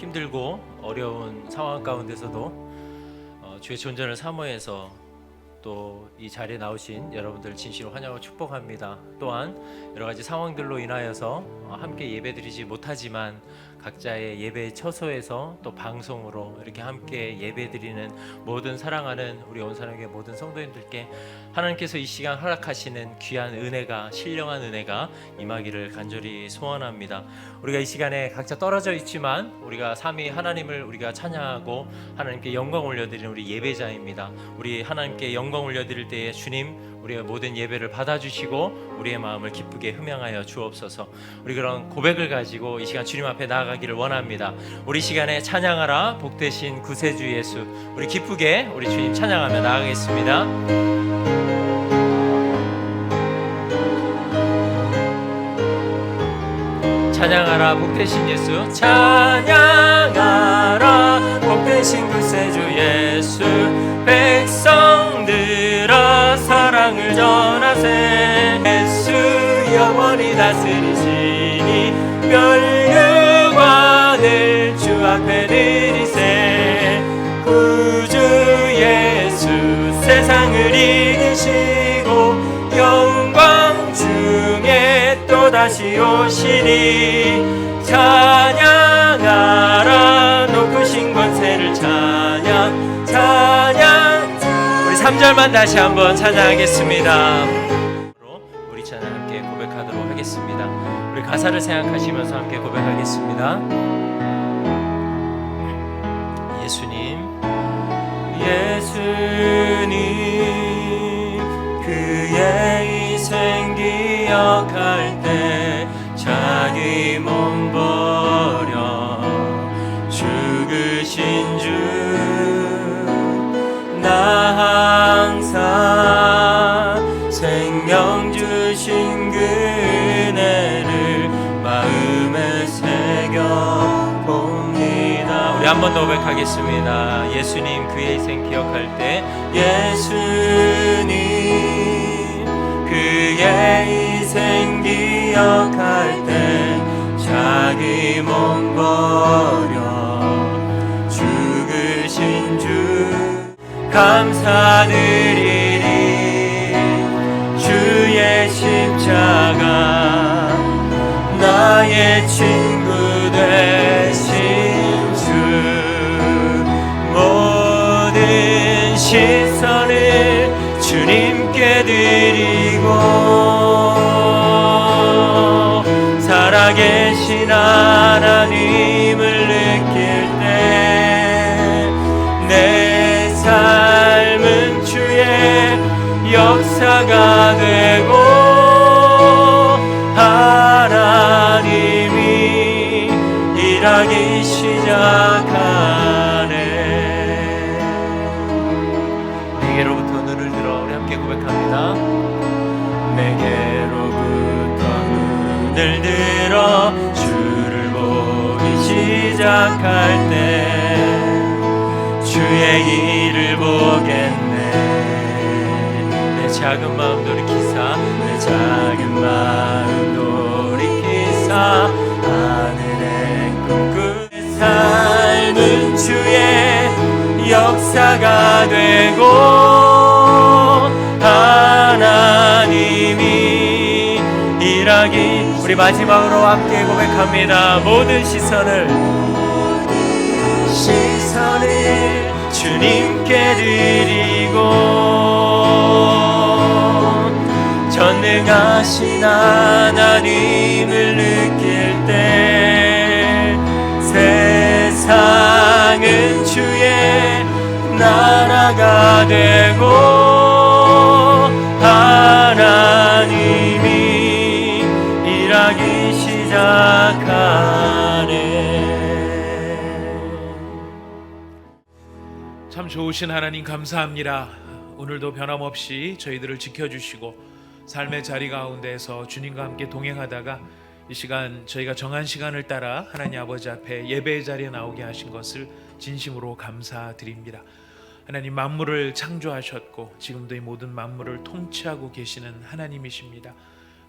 힘들고 어려운 상황 가운데서도 주의 존재를 사모해서 또 이 자리에 나오신 여러분들 진심으로 환영하고 축복합니다. 또한 여러 가지 상황들로 인하여서 함께 예배드리지 못하지만 각자의 예배 처소에서 또 방송으로 이렇게 함께 예배드리는 모든 사랑하는 우리 온사랑교회 모든 성도님들께 하나님께서 이 시간 허락하시는 귀한 은혜가, 신령한 은혜가 임하기를 간절히 소원합니다. 우리가 이 시간에 각자 떨어져 있지만 우리가 삼위 하나님을 우리가 찬양하고 하나님께 영광 올려드리는 우리 예배자입니다. 우리 하나님께 영광 올려드릴 때에 주님, 우리의 모든 예배를 받아주시고 우리의 마음을 기쁘게 흠양하여 주옵소서. 우리 그런 고백을 가지고 이 시간 주님 앞에 나아가기를 원합니다. 우리 시간에 찬양하라 복되신 구세주 예수, 우리 기쁘게 우리 주님 찬양하며 나아가겠습니다. 찬양하라 복되신 예수, 찬양하라 복되신 구세주 예수, 백성들아 사랑을 전하세. 예수 영원히 다스리시니 멸류관을 주 앞에 드리세. 구주 예수 세상을 이기시고 영광 중에 또다시 오시니 찬양하라 높으신 권세를 찬양 찬양. 우리 3절만 다시 한번 찬양하겠습니다. 우리 찬양 함께 고백하도록 하겠습니다. 우리 가사를 생각하시면서 함께 고백하겠습니다. 예수님 그의 희생 기억할 때 자기 몸 버려 죽으신 주, 나 항상 생명 주신 그 은혜를 마음에 새겨봅니다. 우리 한 번 더 고백하겠습니다. 예수님 그의 희생 기억할 때, 예수님 그의 희생 기억할 때 자기 몸 버려 죽으신 주 감사드리리. 주의 십자가 나의 친구 되신 주, 모든 시선을 주님께 드리고 살아계신 하나님을 느낄 때 내 삶은 주의 역사가 되고 하나님이 일하기 시작하네. 내게로부터 눈을 들어, 우리 함께 고백합니다. 내게로부터 눈을 들어 주를 보기 시작할 때 주의 일을 보겠네. 내 작은 마음 돌이키사, 내 작은 마음 돌이키사 하늘의 꿈꾸는 삶은 주의 역사가 되고 하나님이 일하기. 우리 마지막으로 함께 고백합니다. 모든 시선을 주님께 드리고 전능하신 하나님을 느낄 때 세상은 주의 나라가 되고 하나님이 일하기 시작하네. 참 좋으신 하나님 감사합니다. 오늘도 변함없이 저희들을 지켜주시고 삶의 자리 가운데서 주님과 함께 동행하다가 이 시간 저희가 정한 시간을 따라 하나님 아버지 앞에 예배의 자리에 나오게 하신 것을 진심으로 감사드립니다. 하나님, 만물을 창조하셨고 지금도 이 모든 만물을 통치하고 계시는 하나님이십니다.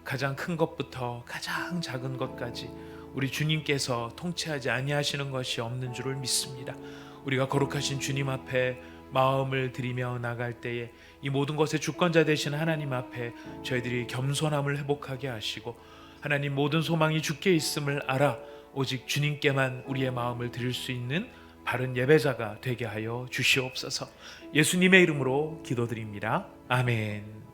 가장 큰 것부터 가장 작은 것까지 우리 주님께서 통치하지 아니하시는 것이 없는 줄을 믿습니다. 우리가 거룩하신 주님 앞에 마음을 들이며 나갈 때에 이 모든 것의 주권자 되신 하나님 앞에 저희들이 겸손함을 회복하게 하시고, 하나님 모든 소망이 주께 있음을 알아 오직 주님께만 우리의 마음을 드릴 수 있는 바른 예배자가 되게 하여 주시옵소서. 예수님의 이름으로 기도드립니다. 아멘.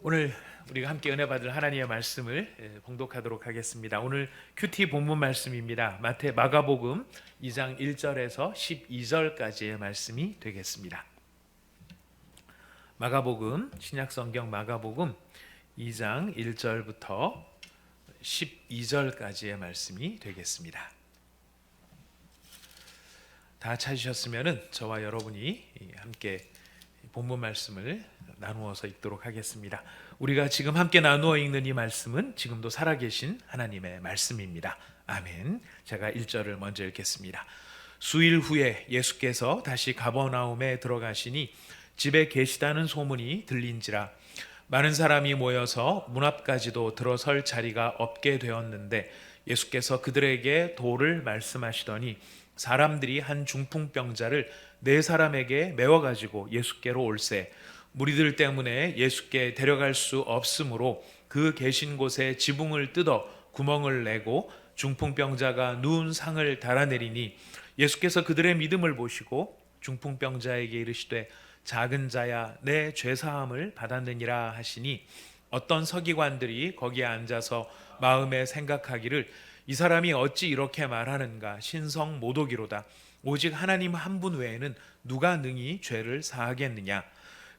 오늘 우리가 함께 은혜 받을 하나님의 말씀을 봉독하도록 하겠습니다. 오늘 큐티 본문 말씀입니다. 마가복음 2장 1절에서 12절까지의 말씀이 되겠습니다. 마가복음, 신약성경 마가복음 2장 1절부터 12절까지의 말씀이 되겠습니다. 다 찾으셨으면 저와 여러분이 함께 본문 말씀을 나누어서 읽도록 하겠습니다. 우리가 지금 함께 나누어 읽는 이 말씀은 지금도 살아계신 하나님의 말씀입니다. 아멘. 제가 1절을 먼저 읽겠습니다. 수일 후에 예수께서 다시 가버나움에 들어가시니 집에 계시다는 소문이 들린지라 많은 사람이 모여서 문 앞까지도 들어설 자리가 없게 되었는데 예수께서 그들에게 도를 말씀하시더니 사람들이 한 중풍병자를 4사람에게 메워가지고 예수께로 올세 무리들 때문에 예수께 데려갈 수 없으므로 그 계신 곳에 지붕을 뜯어 구멍을 내고 중풍병자가 누운 상을 달아내리니 예수께서 그들의 믿음을 보시고 중풍병자에게 이르시되 작은 자야 내 죄사함을 받았느니라 하시니 어떤 서기관들이 거기에 앉아서 마음에 생각하기를 이 사람이 어찌 이렇게 말하는가 신성 모독이로다 오직 하나님 한 분 외에는 누가 능히 죄를 사하겠느냐.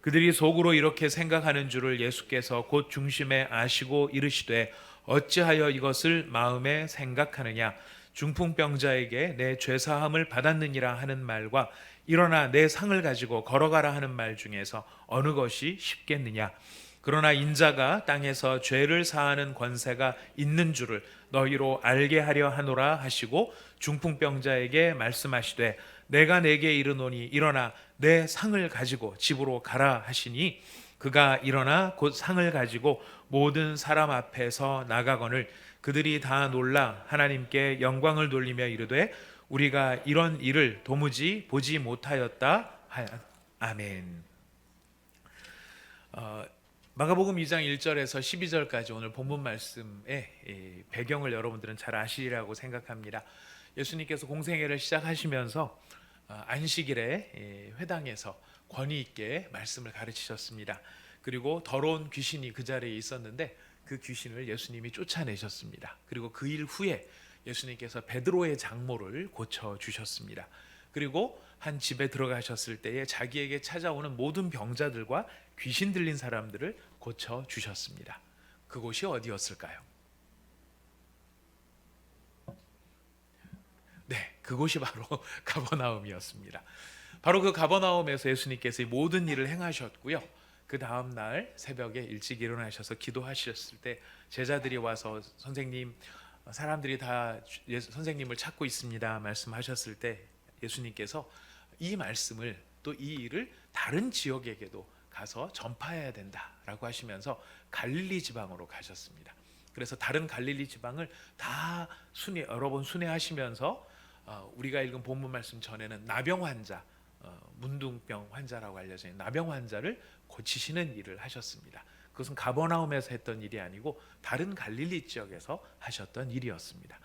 그들이 속으로 이렇게 생각하는 줄을 예수께서 곧 중심에 아시고 이르시되 어찌하여 이것을 마음에 생각하느냐. 중풍병자에게 내 죄사함을 받았느니라 하는 말과 일어나 내 상을 가지고 걸어가라 하는 말 중에서 어느 것이 쉽겠느냐. 그러나 인자가 땅에서 죄를 사하는 권세가 있는 줄을 너희로 알게 하려 하노라 하시고 중풍병자에게 말씀하시되 내가 내게 이르노니 일어나 내 상을 가지고 집으로 가라 하시니 그가 일어나 곧 상을 가지고 모든 사람 앞에서 나가거늘 그들이 다 놀라 하나님께 영광을 돌리며 이르되 우리가 이런 일을 도무지 보지 못하였다. 아멘. 마가복음 2장 1절에서 12절까지 오늘 본문 말씀의 배경을 여러분들은 잘 아시리라고 생각합니다. 예수님께서 공생애를 시작하시면서 안식일에 회당에서 권위 있게 말씀을 가르치셨습니다. 그리고 더러운 귀신이 그 자리에 있었는데 그 귀신을 예수님이 쫓아내셨습니다. 그리고 그 일 후에 예수님께서 베드로의 장모를 고쳐주셨습니다. 그리고 한 집에 들어가셨을 때에 자기에게 찾아오는 모든 병자들과 귀신 들린 사람들을 고쳐주셨습니다. 그곳이 어디였을까요? 네, 그곳이 바로 가버나움이었습니다. 바로 그 가버나움에서 예수님께서 이 모든 일을 행하셨고요. 그 다음 날 새벽에 일찍 일어나셔서 기도하셨을 때 제자들이 와서 선생님, 사람들이 다 선생님을 찾고 있습니다 말씀하셨을 때 예수님께서 이 말씀을 또 이 일을 다른 지역에게도 가서 전파해야 된다라고 하시면서 갈릴리 지방으로 가셨습니다. 그래서 다른 갈릴리 지방을 다 여러 번 순회하시면서 우리가 읽은 본문 말씀 전에는 나병 환자, 문둥병 환자라고 알려져 있는 나병 환자를 고치시는 일을 하셨습니다. 그것은 가버나움에서 했던 일이 아니고 다른 갈릴리 지역에서 하셨던 일이었습니다.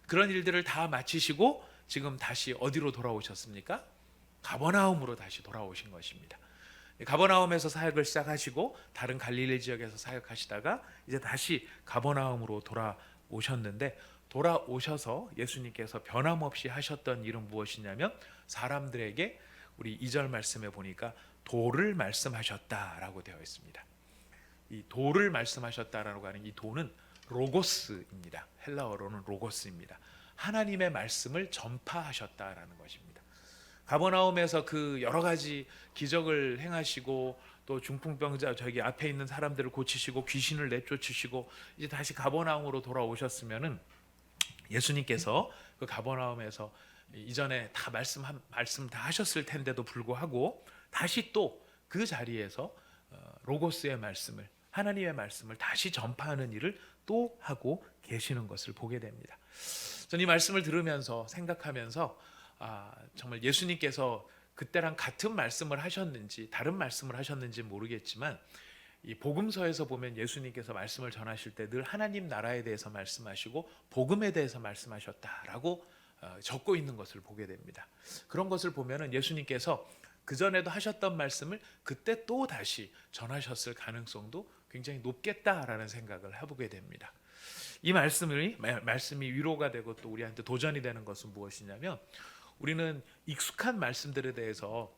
그런 일들을 다 마치시고 지금 다시 어디로 돌아오셨습니까? 가버나움으로 다시 돌아오신 것입니다. 가버나움에서 사역을 시작하시고 다른 갈릴리 지역에서 사역하시다가 이제 다시 가버나움으로 돌아오셨는데 돌아오셔서 예수님께서 변함없이 하셨던 일은 무엇이냐면 사람들에게 우리 2절 말씀에 보니까 도를 말씀하셨다라고 되어 있습니다. 이 도를 말씀하셨다라고 하는 이 도는 로고스입니다. 헬라어로는 로고스입니다. 하나님의 말씀을 전파하셨다라는 것입니다. 가버나움에서 그 여러 가지 기적을 행하시고 또 중풍병자 저기 앞에 있는 사람들을 고치시고 귀신을 내쫓으시고 이제 다시 가버나움으로 돌아오셨으면은 예수님께서 그 가버나움에서 이전에 다 말씀 다 하셨을 텐데도 불구하고 다시 또 그 자리에서 로고스의 말씀을 하나님의 말씀을 다시 전파하는 일을 또 하고 계시는 것을 보게 됩니다. 저는 이 말씀을 들으면서 생각하면서 정말 예수님께서 그때랑 같은 말씀을 하셨는지 다른 말씀을 하셨는지 모르겠지만 이 복음서에서 보면 예수님께서 말씀을 전하실 때 늘 하나님 나라에 대해서 말씀하시고 복음에 대해서 말씀하셨다라고 적고 있는 것을 보게 됩니다. 그런 것을 보면은 예수님께서 그 전에도 하셨던 말씀을 그때 또 다시 전하셨을 가능성도 굉장히 높겠다라는 생각을 해보게 됩니다. 이 말씀이 위로가 되고 또 우리한테 도전이 되는 것은 무엇이냐면 우리는 익숙한 말씀들에 대해서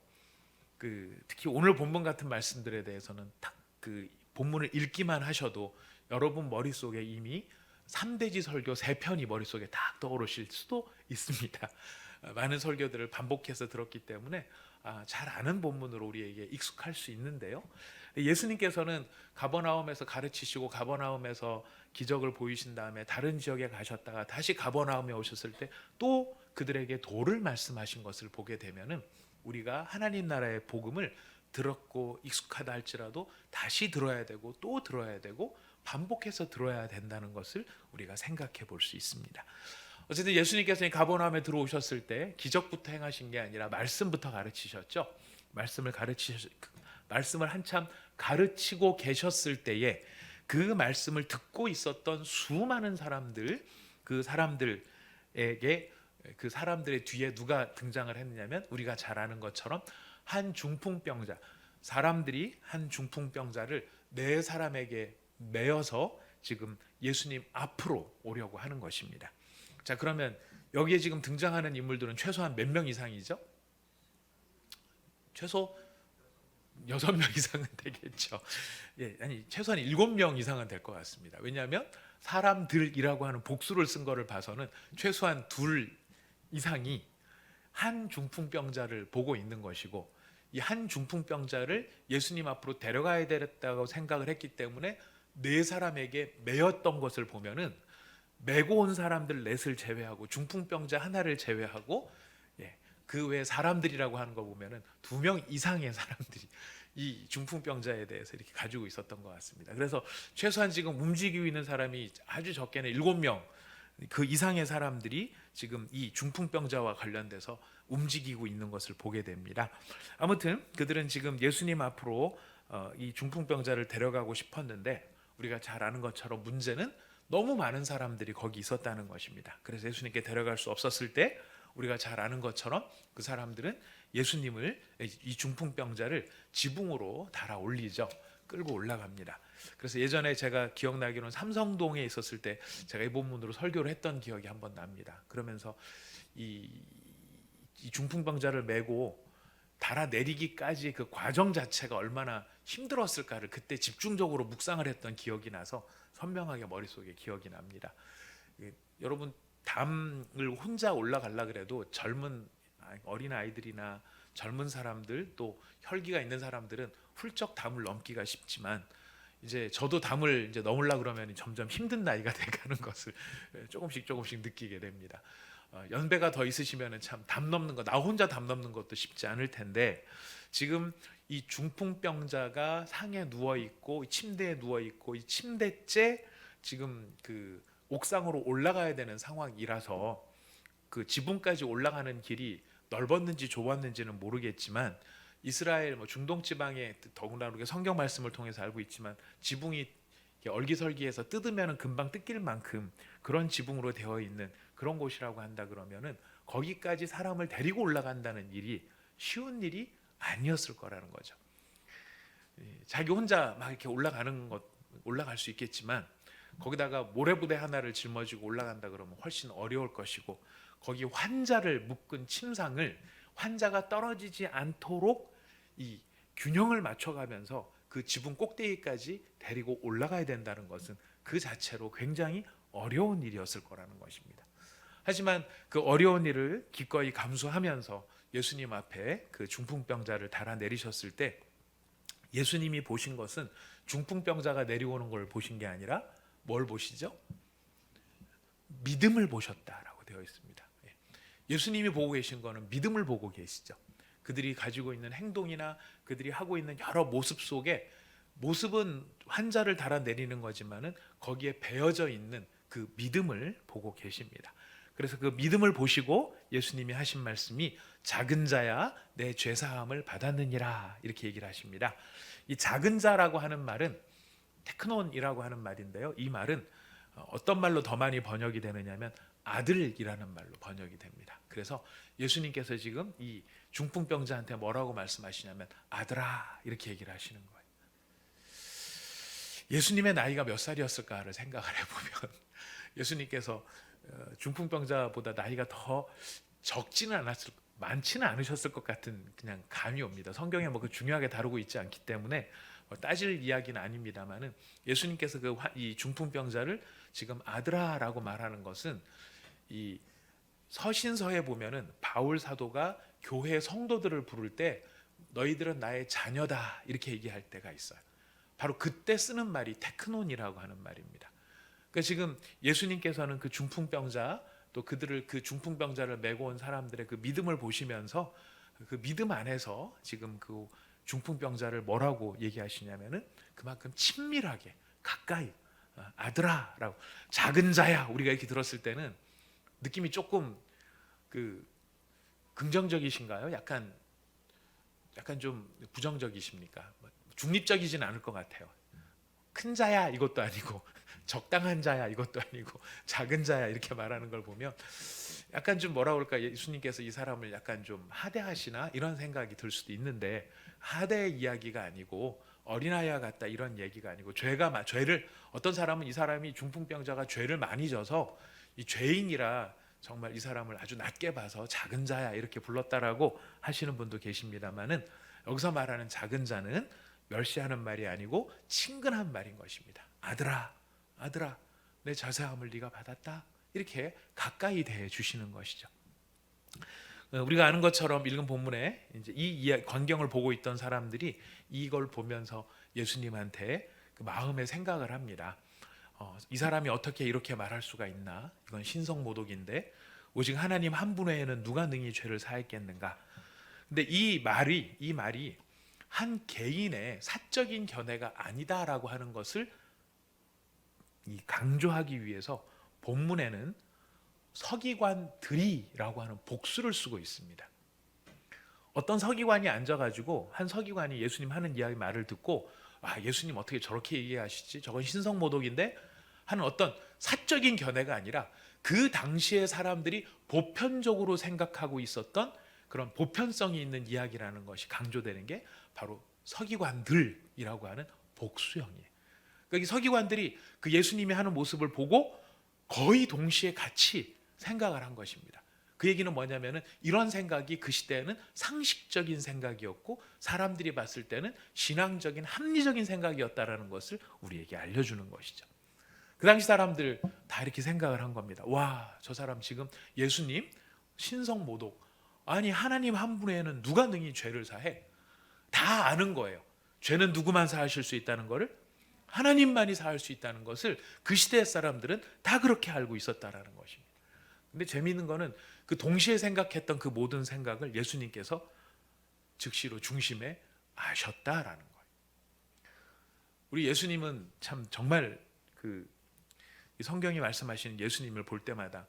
특히 오늘 본문 같은 말씀들에 대해서는 딱 그 본문을 읽기만 하셔도 여러분 머릿속에 이미 3대지 설교 3편이 머릿속에 딱 떠오르실 수도 있습니다. 많은 설교들을 반복해서 들었기 때문에 잘 아는 본문으로 우리에게 익숙할 수 있는데요. 예수님께서는 가버나움에서 가르치시고 가버나움에서 기적을 보이신 다음에 다른 지역에 가셨다가 다시 가버나움에 오셨을 때 또 그들에게 도를 말씀하신 것을 보게 되면은 우리가 하나님 나라의 복음을 들었고 익숙하다 할지라도 다시 들어야 되고 또 들어야 되고 반복해서 들어야 된다는 것을 우리가 생각해 볼 수 있습니다. 어쨌든 예수님께서 가버나움에 들어오셨을 때 기적부터 행하신 게 아니라 말씀부터 가르치셨죠. 말씀을 한참 가르치고 계셨을 때에 그 말씀을 듣고 있었던 수많은 사람들, 그 사람들의 뒤에 누가 등장을 했느냐면 우리가 잘 아는 것처럼 한 중풍병자, 사람들이 한 중풍병자를 4사람에게 매어서 지금 예수님 앞으로 오려고 하는 것입니다. 자, 그러면 여기에 지금 등장하는 인물들은 최소한 몇 명 이상이죠? 최소 6명 이상은 되겠죠. 최소한 7명 이상은 될 것 같습니다. 왜냐하면 사람들이라고 하는 복수를 쓴 거를 봐서는 최소한 2 이상이 한 중풍병자를 보고 있는 것이고 이 한 중풍병자를 예수님 앞으로 데려가야 되겠다고 생각을 했기 때문에 4사람에게 매였던 것을 보면은 메고 온 사람들 4을 제외하고 중풍병자 하나를 제외하고 그 외 사람들이라고 하는 거 보면은 2명 이상의 사람들이 이 중풍병자에 대해서 이렇게 가지고 있었던 것 같습니다. 그래서 최소한 지금 움직이고 있는 사람이 아주 적게는 7명 그 이상의 사람들이 지금 이 중풍병자와 관련돼서 움직이고 있는 것을 보게 됩니다. 아무튼 그들은 지금 예수님 앞으로 이 중풍병자를 데려가고 싶었는데 우리가 잘 아는 것처럼 문제는 너무 많은 사람들이 거기 있었다는 것입니다. 그래서 예수님께 데려갈 수 없었을 때 우리가 잘 아는 것처럼 그 사람들은 예수님을 이 중풍병자를 지붕으로 달아 올리죠. 끌고 올라갑니다. 그래서 예전에 제가 기억나기로는 삼성동에 있었을 때 제가 이 본문으로 설교를 했던 기억이 한번 납니다. 그러면서 이 중풍병자를 메고 달아내리기까지 그 과정 자체가 얼마나 힘들었을까를 그때 집중적으로 묵상을 했던 기억이 나서 선명하게 머릿속에 기억이 납니다. 여러분 담을 혼자 올라가려 그래도 젊은 어린 아이들이나 젊은 사람들 또 혈기가 있는 사람들은 훌쩍 담을 넘기가 쉽지만 이제 저도 담을 이제 넘으려 그러면 점점 힘든 나이가 돼가는 것을 조금씩 느끼게 됩니다. 연배가 더 있으시면 참 담 넘는 거, 나 혼자 담 넘는 것도 쉽지 않을 텐데 지금 이 중풍병자가 상에 누워 있고 침대에 누워 있고 이 침대째 지금 그 옥상으로 올라가야 되는 상황이라서 그 지붕까지 올라가는 길이 넓었는지 좁았는지는 모르겠지만 이스라엘 중동 지방에 더구나 우리가 성경 말씀을 통해서 알고 있지만 지붕이 얼기설기해서 뜯으면 금방 뜯길 만큼 그런 지붕으로 되어 있는 그런 곳이라고 한다 그러면은 거기까지 사람을 데리고 올라간다는 일이 쉬운 일이 아니었을 거라는 거죠. 자기 혼자 막 이렇게 올라갈 수 있겠지만 거기다가 모래부대 하나를 짊어지고 올라간다 그러면 훨씬 어려울 것이고 거기 환자를 묶은 침상을 환자가 떨어지지 않도록 이 균형을 맞춰가면서 그 지붕 꼭대기까지 데리고 올라가야 된다는 것은 그 자체로 굉장히 어려운 일이었을 거라는 것입니다. 하지만 그 어려운 일을 기꺼이 감수하면서 예수님 앞에 그 중풍병자를 달아내리셨을 때 예수님이 보신 것은 중풍병자가 내려오는 걸 보신 게 아니라 뭘 보시죠? 믿음을 보셨다라고 되어 있습니다. 예수님이 보고 계신 거는 믿음을 보고 계시죠. 그들이 가지고 있는 행동이나 그들이 하고 있는 여러 모습 속에 모습은 환자를 달아내리는 거지만은 거기에 배어져 있는 그 믿음을 보고 계십니다. 그래서 그 믿음을 보시고 예수님이 하신 말씀이 작은 자야 내 죄사함을 받았느니라 이렇게 얘기를 하십니다. 이 작은 자라고 하는 말은 테크논이라고 하는 말인데요. 이 말은 어떤 말로 더 많이 번역이 되느냐면 아들이라는 말로 번역이 됩니다. 그래서 예수님께서 지금 이 중풍병자한테 뭐라고 말씀하시냐면 아들아 이렇게 얘기를 하시는 거예요. 예수님의 나이가 몇 살이었을까를 생각을 해보면 예수님께서 중풍병자보다 나이가 더 적지는 않았을, 많지는 않으셨을 것 같은 그냥 감이 옵니다. 성경에 뭐 그 중요하게 다루고 있지 않기 때문에 따질 이야기는 아닙니다만은 예수님께서 이 중풍병자를 지금 아들아라고 말하는 것은 이 서신서에 보면은 바울 사도가 교회 성도들을 부를 때 너희들은 나의 자녀다 이렇게 얘기할 때가 있어요. 바로 그때 쓰는 말이 테크논이라고 하는 말입니다. 그러니까 지금 예수님께서는 그 중풍병자 또 그들을 그 중풍병자를 메고 온 사람들의 그 믿음을 보시면서 그 믿음 안에서 지금 그 중풍병자를 뭐라고 얘기하시냐면은 그만큼 친밀하게 가까이 아들아라고 작은 자야 우리가 이렇게 들었을 때는 느낌이 조금 그 긍정적이신가요? 약간 좀 부정적이십니까? 중립적이진 않을 것 같아요. 큰 자야 이것도 아니고 적당한 자야 이것도 아니고 작은 자야 이렇게 말하는 걸 보면 약간 좀 뭐라 그럴까 예수님께서 이 사람을 약간 좀 하대하시나 이런 생각이 들 수도 있는데 하대 이야기가 아니고 어린아이와 같다 이런 얘기가 아니고 죄를 어떤 사람은 이 사람이 중풍병자가 죄를 많이 져서 이 죄인이라 정말 이 사람을 아주 낮게 봐서 작은 자야 이렇게 불렀다라고 하시는 분도 계십니다만은 여기서 말하는 작은 자는 멸시하는 말이 아니고 친근한 말인 것입니다. 아들아 내 자세함을 네가 받았다 이렇게 가까이 대해 주시는 것이죠. 우리가 아는 것처럼 읽은 본문에 이제 이 광경을 보고 있던 사람들이 이걸 보면서 예수님한테 그 마음의 생각을 합니다. 이 사람이 어떻게 이렇게 말할 수가 있나? 이건 신성모독인데 오직 하나님 한 분 외에는 누가 능히 죄를 사했겠는가? 근데 이 말이 한 개인의 사적인 견해가 아니다라고 하는 것을 강조하기 위해서 본문에는 서기관들이라고 하는 복수를 쓰고 있습니다. 어떤 서기관이 앉아가지고 한 서기관이 예수님 하는 이야기 말을 듣고 예수님 어떻게 저렇게 얘기하시지? 저건 신성모독인데 하는 어떤 사적인 견해가 아니라 그 당시의 사람들이 보편적으로 생각하고 있었던 그런 보편성이 있는 이야기라는 것이 강조되는 게 바로 서기관들이라고 하는 복수형이에요. 그러니까 이 서기관들이 그 예수님이 하는 모습을 보고 거의 동시에 같이 생각을 한 것입니다. 그 얘기는 뭐냐면은 이런 생각이 그 시대에는 상식적인 생각이었고 사람들이 봤을 때는 신앙적인 합리적인 생각이었다라는 것을 우리에게 알려주는 것이죠. 그 당시 사람들 다 이렇게 생각을 한 겁니다. 와, 저 사람 지금 예수님 신성모독 아니 하나님 한 분에는 누가 능히 죄를 사해? 다 아는 거예요. 죄는 누구만 사하실 수 있다는 것을 하나님만이 사할 수 있다는 것을 그 시대의 사람들은 다 그렇게 알고 있었다라는 것입니다. 근데 재미있는 거는 그 동시에 생각했던 그 모든 생각을 예수님께서 즉시로 중심에 아셨다라는 거예요. 우리 예수님은 참 정말 그 성경이 말씀하시는 예수님을 볼 때마다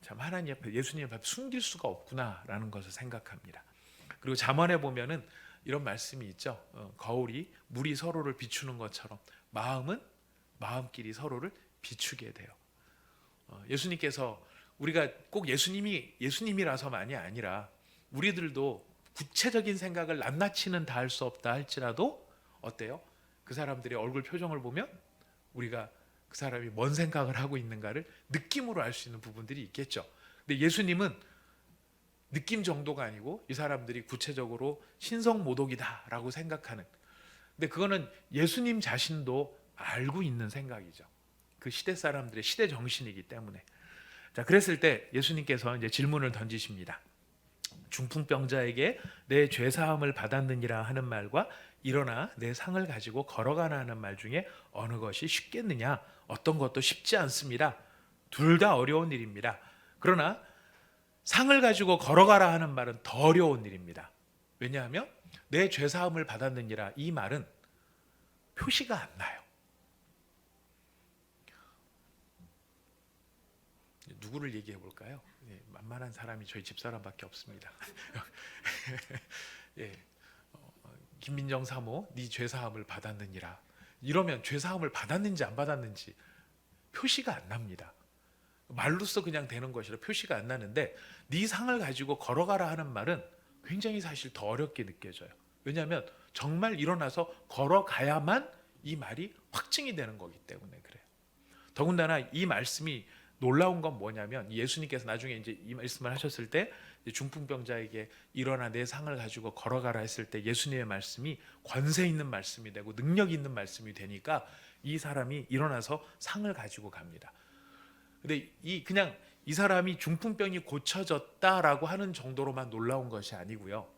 참 하나님 앞에 예수님 앞에 숨길 수가 없구나라는 것을 생각합니다. 그리고 잠언에 보면은 이런 말씀이 있죠. 거울이 물이 서로를 비추는 것처럼 마음은 마음끼리 서로를 비추게 돼요. 예수님께서 우리가 꼭 예수님이라서만이 아니라 우리들도 구체적인 생각을 낱낱이는 다 할 수 없다 할지라도 어때요? 그 사람들의 얼굴 표정을 보면 우리가 그 사람이 뭔 생각을 하고 있는가를 느낌으로 알 수 있는 부분들이 있겠죠. 근데 예수님은 느낌 정도가 아니고 이 사람들이 구체적으로 신성모독이다라고 생각하는, 근데 그거는 예수님 자신도 알고 있는 생각이죠. 그 시대 사람들의 시대 정신이기 때문에. 자, 그랬을 때 예수님께서 이제 질문을 던지십니다. 중풍병자에게 내 죄사함을 받았느니라 하는 말과 일어나 내 상을 가지고 걸어가라 하는 말 중에 어느 것이 쉽겠느냐? 어떤 것도 쉽지 않습니다. 둘 다 어려운 일입니다. 그러나 상을 가지고 걸어가라 하는 말은 더 어려운 일입니다. 왜냐하면 내 죄사함을 받았느니라 이 말은 표시가 안 나요. 누구를 얘기해 볼까요? 예, 만만한 사람이 저희 집사람밖에 없습니다. 예, 김민정 사모, 네 죄사함을 받았느니라. 이러면 죄사함을 받았는지 안 받았는지 표시가 안 납니다. 말로써 그냥 되는 것이라 표시가 안 나는데, 네 상을 가지고 걸어가라 하는 말은 굉장히 사실 더 어렵게 느껴져요. 왜냐하면 정말 일어나서 걸어가야만 이 말이 확증이 되는 거기 때문에 그래요. 더군다나 이 말씀이 놀라운 건 뭐냐면, 예수님께서 나중에 이제 이 말씀을 하셨을 때 중풍병자에게 일어나 내 상을 가지고 걸어가라 했을 때 예수님의 말씀이 권세 있는 말씀이 되고 능력 있는 말씀이 되니까 이 사람이 일어나서 상을 가지고 갑니다. 근데 그냥 이 사람이 중풍병이 고쳐졌다라고 하는 정도로만 놀라운 것이 아니고요.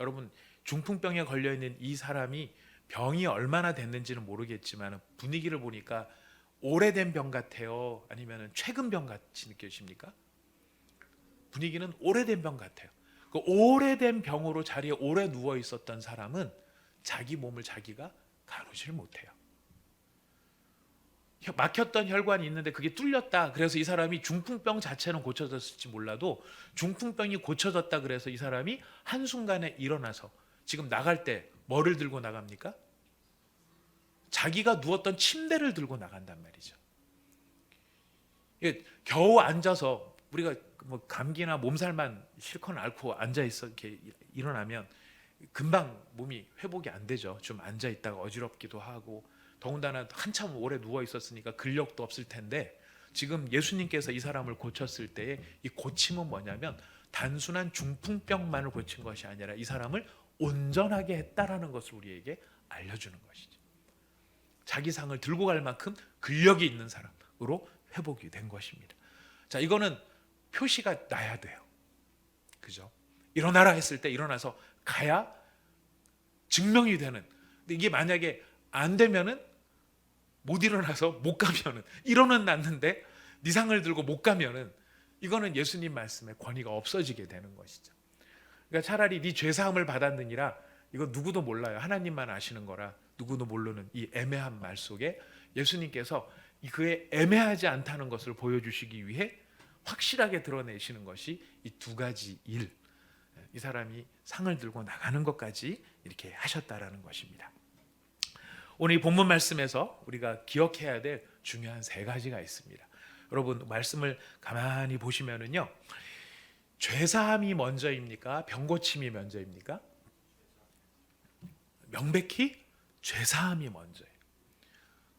여러분, 중풍병에 걸려 있는 이 사람이 병이 얼마나 됐는지는 모르겠지만 분위기를 보니까 오래된 병 같아요? 아니면 최근 병 같이 느껴지십니까? 분위기는 오래된 병 같아요. 그 오래된 병으로 자리에 오래 누워 있었던 사람은 자기 몸을 자기가 가누질 못해요. 막혔던 혈관이 있는데 그게 뚫렸다. 그래서 이 사람이 중풍병 자체는 고쳐졌을지 몰라도 중풍병이 고쳐졌다 그래서 이 사람이 한순간에 일어나서 지금 나갈 때 뭐를 들고 나갑니까? 자기가 누웠던 침대를 들고 나간단 말이죠. 겨우 앉아서 우리가 뭐 감기나 몸살만 실컷 앓고 앉아 있어 이렇게 일어나면 금방 몸이 회복이 안 되죠. 좀 앉아 있다가 어지럽기도 하고, 더군다나 한참 오래 누워 있었으니까 근력도 없을 텐데, 지금 예수님께서 이 사람을 고쳤을 때의 이 고침은 뭐냐면 단순한 중풍병만을 고친 것이 아니라 이 사람을 온전하게 했다라는 것을 우리에게 알려주는 것이죠. 자기 상을 들고 갈 만큼 근력이 있는 사람으로 회복이 된 것입니다. 자, 이거는 표시가 나야 돼요. 그죠? 일어나라 했을 때 일어나서 가야 증명이 되는. 근데 이게 만약에 안 되면은, 못 일어나서 못 가면은, 일어는 났는데 네 상을 들고 못 가면은 이거는 예수님 말씀의 권위가 없어지게 되는 것이죠. 그러니까 차라리 네 죄사함을 받았느니라, 이거 누구도 몰라요. 하나님만 아시는 거라 누구도 모르는 이 애매한 말 속에 예수님께서 그의 애매하지 않다는 것을 보여주시기 위해 확실하게 드러내시는 것이 이 두 가지 일, 이 사람이 상을 들고 나가는 것까지 이렇게 하셨다라는 것입니다. 오늘 이 본문 말씀에서 우리가 기억해야 될 중요한 세 가지가 있습니다. 여러분, 말씀을 가만히 보시면은요, 죄사함이 먼저입니까? 병고침이 먼저입니까? 명백히 죄사함이 먼저예요.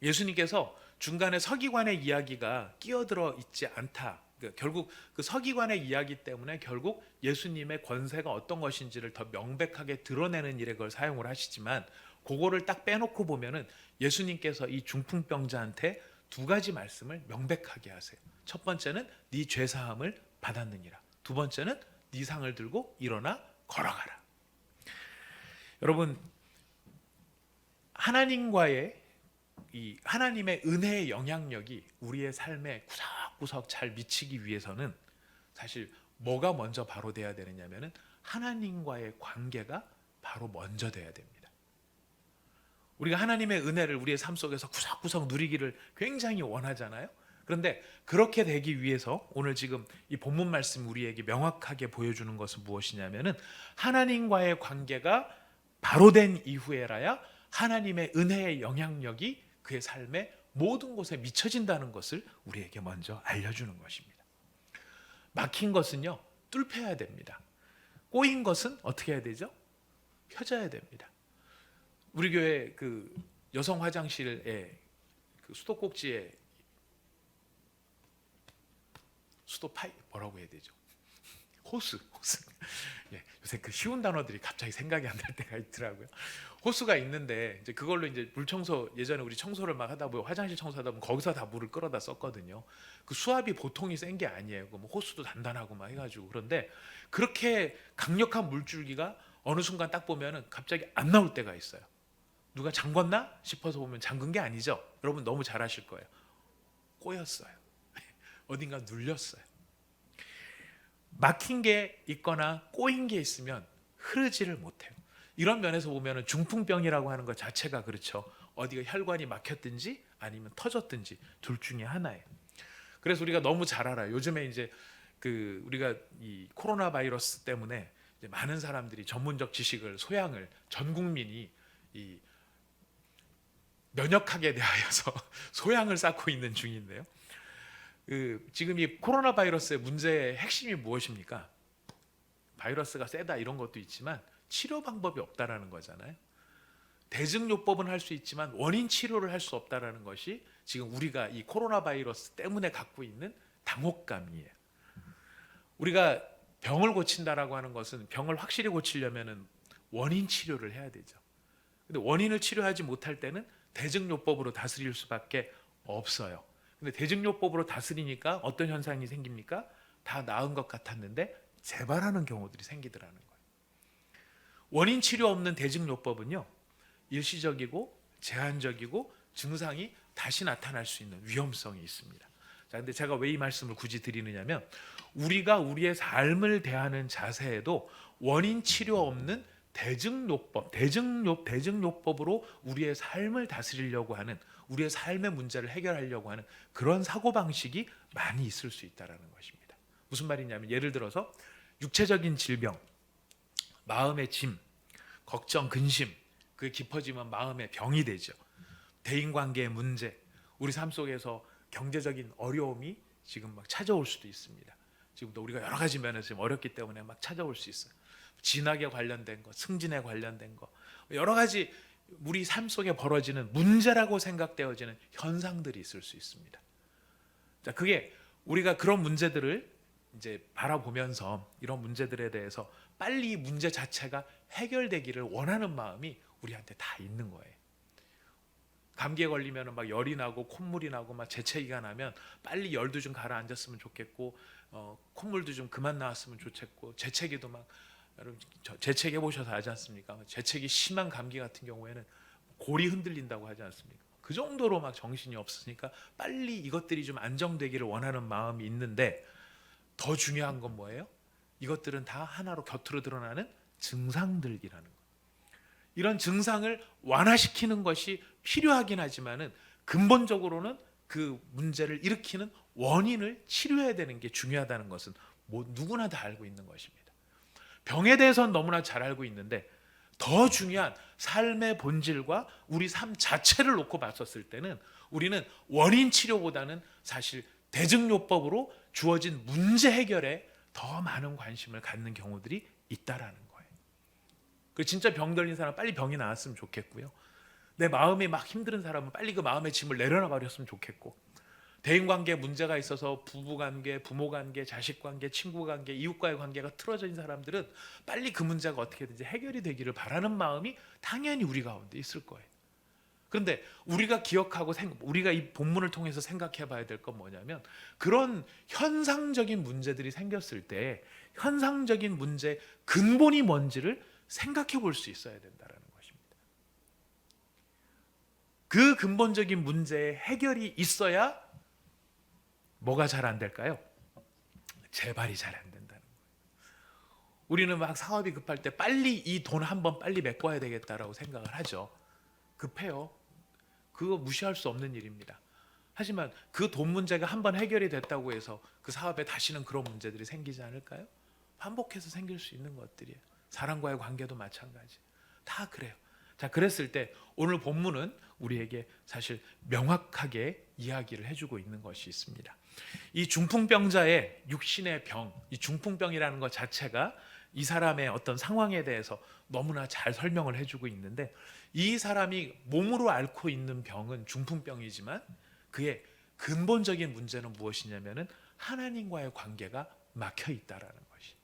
예수님께서 중간에 서기관의 이야기가 끼어들어 있지 않다. 결국 그 서기관의 이야기 때문에 결국 예수님의 권세가 어떤 것인지를 더 명백하게 드러내는 일에 그걸 사용을 하시지만, 그거를 딱 빼놓고 보면은 예수님께서 이 중풍병자한테 두 가지 말씀을 명백하게 하세요. 첫 번째는 네 죄사함을 받았느니라. 두 번째는 네 상을 들고 일어나 걸어가라. 여러분, 하나님과의 이 하나님의 은혜의 영향력이 우리의 삶에 구석구석 잘 미치기 위해서는 사실 뭐가 먼저 바로 돼야 되느냐면은 하나님과의 관계가 바로 먼저 돼야 됩니다. 우리가 하나님의 은혜를 우리의 삶 속에서 구석구석 누리기를 굉장히 원하잖아요. 그런데 그렇게 되기 위해서 오늘 지금 이 본문 말씀 우리에게 명확하게 보여주는 것은 무엇이냐면은 하나님과의 관계가 바로 된 이후에라야 하나님의 은혜의 영향력이 그의 삶의 모든 곳에 미쳐진다는 것을 우리에게 먼저 알려주는 것입니다. 막힌 것은요, 뚫혀야 됩니다. 꼬인 것은 어떻게 해야 되죠? 펴져야 됩니다. 우리 교회 그 여성 화장실에 그 수도꼭지에 수도 파이 뭐라고 해야 되죠? 호스. 예, 요새 그 쉬운 단어들이 갑자기 생각이 안 날 때가 있더라고요. 호수가 있는데 이제 그걸로 이제 물 청소, 예전에 우리 청소를 막 하다 보면 화장실 청소하다 보면 거기서 다 물을 끌어다 썼거든요. 그 수압이 보통이 센 게 아니에요. 뭐 호수도 단단하고 막 해가지고. 그런데 그렇게 강력한 물줄기가 어느 순간 딱 보면은 갑자기 안 나올 때가 있어요. 누가 잠궜나 싶어서 보면 잠근 게 아니죠. 여러분 너무 잘 아실 거예요. 꼬였어요. 어딘가 눌렸어요. 막힌 게 있거나 꼬인 게 있으면 흐르지를 못해요. 이런 면에서 보면 중풍병이라고 하는 것 자체가 그렇죠. 어디가 혈관이 막혔든지 아니면 터졌든지 둘 중에 하나예요. 그래서 우리가 너무 잘 알아요. 요즘에 이제 우리가 이 코로나 바이러스 때문에 이제 많은 사람들이 전문적 지식을 소양을 전 국민이 이 면역학에 대하여서 소양을 쌓고 있는 중인데요. 지금 이 코로나 바이러스의 문제의 핵심이 무엇입니까? 바이러스가 세다 이런 것도 있지만 치료 방법이 없다라는 거잖아요. 대증요법은 할 수 있지만 원인 치료를 할 수 없다라는 것이 지금 우리가 이 코로나 바이러스 때문에 갖고 있는 당혹감이에요. 우리가 병을 고친다라고 하는 것은 병을 확실히 고치려면은 원인 치료를 해야 되죠. 근데 원인을 치료하지 못할 때는 대증요법으로 다스릴 수밖에 없어요. 근데 대증요법으로 다스리니까 어떤 현상이 생깁니까? 다 나은 것 같았는데 재발하는 경우들이 생기더라는 거예요. 원인 치료 없는 대증요법은요, 일시적이고 제한적이고 증상이 다시 나타날 수 있는 위험성이 있습니다. 자, 근데 제가 왜 이 말씀을 굳이 드리느냐면 우리가 우리의 삶을 대하는 자세에도 원인 치료 없는 대증요법으로 우리의 삶을 다스리려고 하는, 우리의 삶의 문제를 해결하려고 하는 그런 사고방식이 많이 있을 수 있다는 것입니다. 무슨 말이냐면 예를 들어서 육체적인 질병, 마음의 짐, 걱정, 근심, 그게 깊어지면 마음의 병이 되죠. 대인관계의 문제, 우리 삶 속에서 경제적인 어려움이 지금 막 찾아올 수도 있습니다. 지금도 우리가 여러 가지 면에서 지금 어렵기 때문에 막 찾아올 수 있어요. 진학에 관련된 거, 승진에 관련된 거, 여러 가지 우리 삶 속에 벌어지는 문제라고 생각되어지는 현상들이 있을 수 있습니다. 자, 그게 우리가 그런 문제들을 이제 바라보면서 이런 문제들에 대해서 빨리 이 문제 자체가 해결되기를 원하는 마음이 우리한테 다 있는 거예요. 감기에 걸리면 막 열이 나고 콧물이 나고 막 재채기가 나면 빨리 열도 좀 가라앉았으면 좋겠고, 콧물도 좀 그만 나왔으면 좋겠고, 재채기도 막, 여러분 재채기 해보셔서 알지 않습니까? 재채기 심한 감기 같은 경우에는 골이 흔들린다고 하지 않습니까? 그 정도로 막 정신이 없으니까 빨리 이것들이 좀 안정되기를 원하는 마음이 있는데, 더 중요한 건 뭐예요? 이것들은 다 하나로 곁으로 드러나는 증상들이라는 거. 이런 증상을 완화시키는 것이 필요하긴 하지만은 근본적으로는 그 문제를 일으키는 원인을 치료해야 되는 게 중요하다는 것은 누구나 다 알고 있는 것입니다. 병에 대해서는 너무나 잘 알고 있는데 더 중요한 삶의 본질과 우리 삶 자체를 놓고 봤었을 때는 우리는 원인 치료보다는 사실 대증요법으로 주어진 문제 해결에 더 많은 관심을 갖는 경우들이 있다라는 거예요. 그 진짜 병 걸린 사람 빨리 병이 나았으면 좋겠고요. 내 마음이 막 힘든 사람은 빨리 그 마음의 짐을 내려놔 버렸으면 좋겠고, 대인관계에 문제가 있어서 부부관계, 부모관계, 자식관계, 친구관계, 이웃과의 관계가 틀어진 사람들은 빨리 그 문제가 어떻게든지 해결이 되기를 바라는 마음이 당연히 우리 가운데 있을 거예요. 그런데 우리가 기억하고 우리가 이 본문을 통해서 생각해 봐야 될 건 뭐냐면, 그런 현상적인 문제들이 생겼을 때 현상적인 문제 근본이 뭔지를 생각해 볼 수 있어야 된다는 것입니다. 그 근본적인 문제의 해결이 있어야 뭐가 잘 안 될까요? 재발이 잘 안 된다는 거예요. 우리는 막 사업이 급할 때 빨리 이 돈 한번 빨리 메꿔야 되겠다라고 생각을 하죠. 급해요. 그거 무시할 수 없는 일입니다. 하지만 그 돈 문제가 한번 해결이 됐다고 해서 그 사업에 다시는 그런 문제들이 생기지 않을까요? 반복해서 생길 수 있는 것들이에요. 사람과의 관계도 마찬가지. 다 그래요. 자, 그랬을 때 오늘 본문은 우리에게 사실 명확하게 이야기를 해주고 있는 것이 있습니다. 이 중풍병자의 육신의 병, 이 중풍병이라는 것 자체가 이 사람의 어떤 상황에 대해서 너무나 잘 설명을 해주고 있는데, 이 사람이 몸으로 앓고 있는 병은 중풍병이지만 그의 근본적인 문제는 무엇이냐면은 하나님과의 관계가 막혀 있다라는 것이,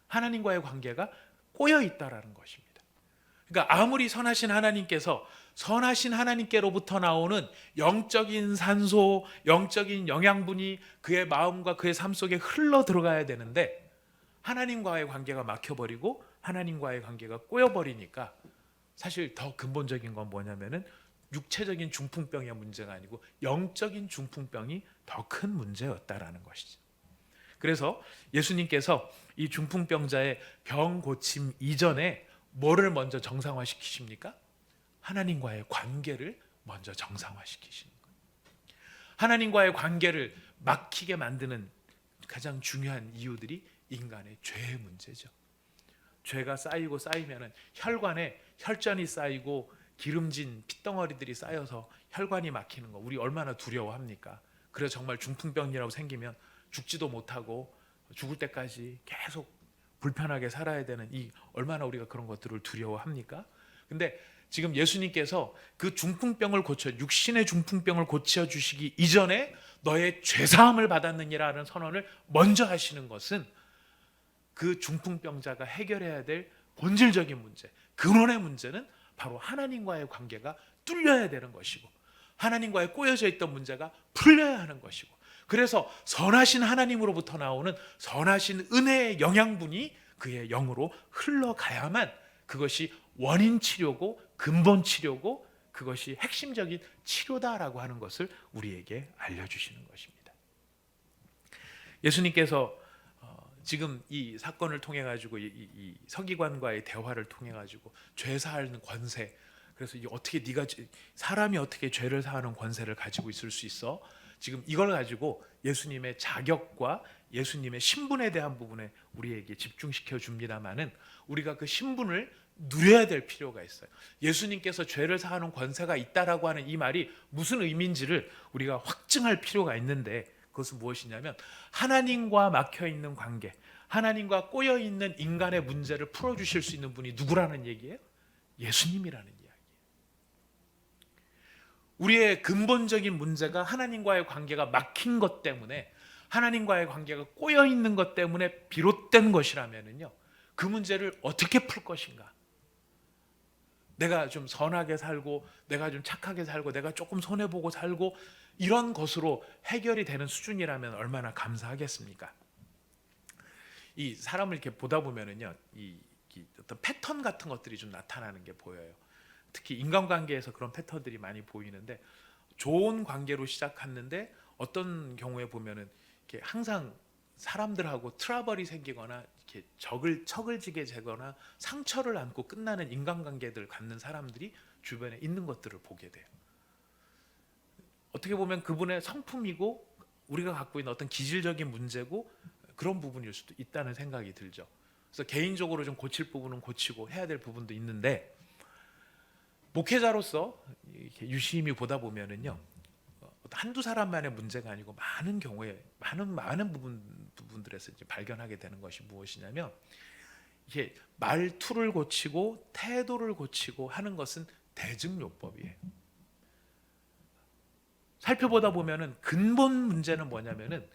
하나님과의 관계가 꼬여 있다라는 것입니다. 그러니까 아무리 선하신 하나님께서 선하신 하나님께로부터 나오는 영적인 산소, 영적인 영양분이 그의 마음과 그의 삶 속에 흘러 들어가야 되는데 하나님과의 관계가 막혀버리고 하나님과의 관계가 꼬여버리니까 사실 더 근본적인 건 뭐냐면은 육체적인 중풍병의 문제가 아니고 영적인 중풍병이 더 큰 문제였다라는 것이죠. 그래서 예수님께서 이 중풍병자의 병 고침 이전에 뭐를 먼저 정상화시키십니까? 하나님과의 관계를 먼저 정상화시키시는 거예요. 하나님과의 관계를 막히게 만드는 가장 중요한 이유들이 인간의 죄의 문제죠. 죄가 쌓이고 쌓이면은 혈관에 혈전이 쌓이고 기름진 핏덩어리들이 쌓여서 혈관이 막히는 거 우리 얼마나 두려워합니까? 그래서 정말 중풍병이라고 생기면 죽지도 못하고 죽을 때까지 계속 불편하게 살아야 되는 이 얼마나 우리가 그런 것들을 두려워합니까? 근데 지금 예수님께서 그 중풍병을 고쳐 육신의 중풍병을 고쳐 주시기 이전에 너의 죄 사함을 받았느니라는 선언을 먼저 하시는 것은 그 중풍병자가 해결해야 될 본질적인 문제, 근원의 문제는 바로 하나님과의 관계가 뚫려야 되는 것이고 하나님과의 꼬여져 있던 문제가 풀려야 하는 것이고 그래서 선하신 하나님으로부터 나오는 선하신 은혜의 영양분이 그의 영으로 흘러가야만 그것이 원인 치료고 근본 치료고 그것이 핵심적인 치료다라고 하는 것을 우리에게 알려주시는 것입니다. 예수님께서 지금 이 사건을 통해 가지고 이 서기관과의 대화를 통해 가지고 죄 사하는 권세, 그래서 어떻게 네가 사람이 어떻게 죄를 사하는 권세를 가지고 있을 수 있어? 지금 이걸 가지고 예수님의 자격과 예수님의 신분에 대한 부분에 우리에게 집중시켜 줍니다만은 우리가 그 신분을 누려야 될 필요가 있어요. 예수님께서 죄를 사하는 권세가 있다라고 하는 이 말이 무슨 의미인지를 우리가 확증할 필요가 있는데 그것은 무엇이냐면 하나님과 막혀 있는 관계, 하나님과 꼬여 있는 인간의 문제를 풀어 주실 수 있는 분이 누구라는 얘기예요? 예수님이라는 이야기예요. 우리의 근본적인 문제가 하나님과의 관계가 막힌 것 때문에 하나님과의 관계가 꼬여 있는 것 때문에 비롯된 것이라면은요. 그 문제를 어떻게 풀 것인가? 내가 좀 선하게 살고 내가 좀 착하게 살고 내가 조금 손해 보고 살고 이런 것으로 해결이 되는 수준이라면 얼마나 감사하겠습니까? 이 사람을 이렇게 보다 보면은요, 이 어떤 패턴 같은 것들이 좀 나타나는 게 보여요. 특히 인간관계에서 그런 패턴들이 많이 보이는데 좋은 관계로 시작했는데 어떤 경우에 보면은 이렇게 항상 사람들하고 트러블이 생기거나 이렇게 척을 지게 되거나 상처를 안고 끝나는 인간관계들을 갖는 사람들이 주변에 있는 것들을 보게 돼요. 어떻게 보면 그분의 성품이고 우리가 갖고 있는 어떤 기질적인 문제고 그런 부분일 수도 있다는 생각이 들죠. 그래서 개인적으로 좀 고칠 부분은 고치고 해야 될 부분도 있는데 목회자로서 이렇게 유심히 보다 보면은요 한두 사람만의 문제가 아니고 많은 경우에 많은 부분들에서 이제 발견하게 되는 것이 무엇이냐면 이게 말투를 고치고 태도를 고치고 하는 것은 대증요법이에요. 살펴보다 보면은 근본 문제는 뭐냐면은